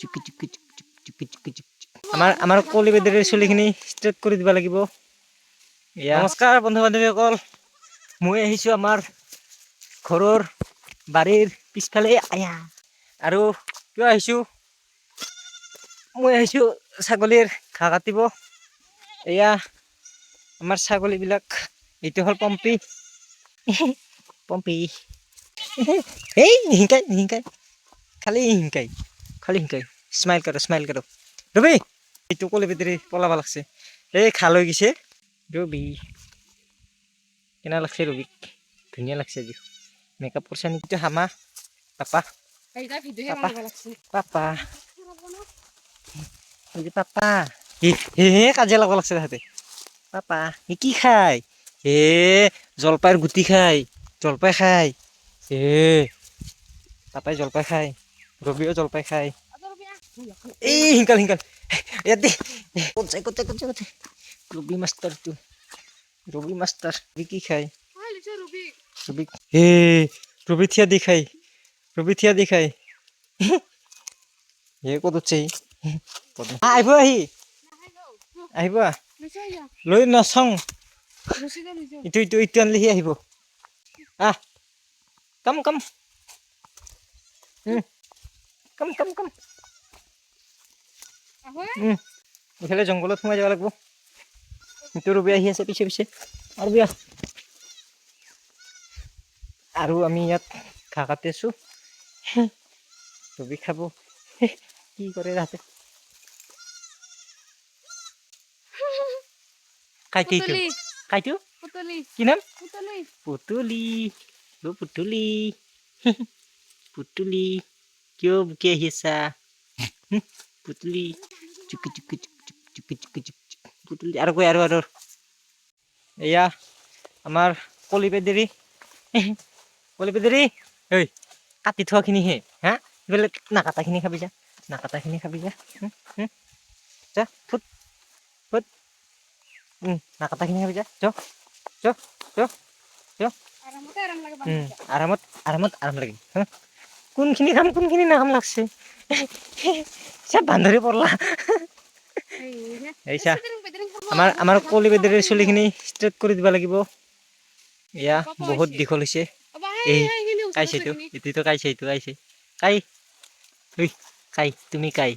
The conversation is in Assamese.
চুকি চুকি চুকি চুকি চুকি আমাৰ আমাৰ কলি বেদেৰে চুলিখিনি ষ্ট্ৰেট কৰি দিব লাগিব। নমস্কাৰ বন্ধু বান্ধৱীসকল, মই আহিছোঁ আমাৰ ঘৰৰ বাৰীৰ পিছফালে। আয়া আৰু কিয় আহিছোঁ, মই আহিছোঁ ছাগলীৰ ঘাঁহ কাটিব। এয়া আমাৰ ছাগলীবিলাক, এইটো হ'ল পম্পী। পম্পী এই নিহিকাই নিহিকাই, খালি হিংকাই স্মাইল কৰোঁ ৰবি। এইটো কলি বেদেৰি পলাব লাগছে, এই ঘাঁহ লৈ গৈছে। ৰবি কেনে লাগছে, ৰবিক ধুনীয়া লাগছে আজি। মেকআপ কৰিছে নেকি হামা পাপা পাপা পাপা হে কাজিয়া লগ লাগছে তাহাঁতে। পাপা সি কি খায়, জলপাইৰ গুটি খায়, জলপাই খায়। পাপাই জলপাই খায়, ৰবিও জলপাই খায়। এই হিংকাল ইয়াত দে ক'ত ৰবি মাষ্টাৰটো, ৰবি মাষ্টাৰ কি খায়। ৰবি থিয়া দি খায়, ৰবি থিয়া দি খায়। ক'ত উঠছে আহিব, আহিব লৈ নচং ইটো আনিলেহি আহিব। আহ কাম কাম ইফালে জংঘলত সোমাই যাব লাগিব। সেইটো ৰবি আহি আছে পিছে পিছে। আৰু আমি ইয়াত ঘাঁহ কাটি আছোঁ, ৰবি খাব। কি কৰে তাহাঁতে, কাইটো কি নাম, পুতলি পুতলি পুতলি কিয় বুকি আহি আছা, পুতলি চুকি চুকি চুকি চুকি পুতলি। আৰু কৈ আৰু এয়া আমাৰ কলি বেদেৰি ঐ কাটি থোৱাখিনি হে হা, এইফালে নাকাটাখিনি খাবি যা, নাকাটাখিনি খাবি যা। যা ফুট ফুট নাকাটাখিনি খাবি যা, আৰাম লাগে। কোনখিনি খাম কোনখিনি নাখাম লাগছে, চব বান্ধৰি পৰলা। এইছা আমাৰ কলি বেদেৰে চুলিখিনি ষ্ট্ৰেট কৰি দিব লাগিব। এয়া বহুত দীঘল হৈছে, এই কাইছেতো এইটো কাইছে, এইটো কাইছে কাই তুমি কাই।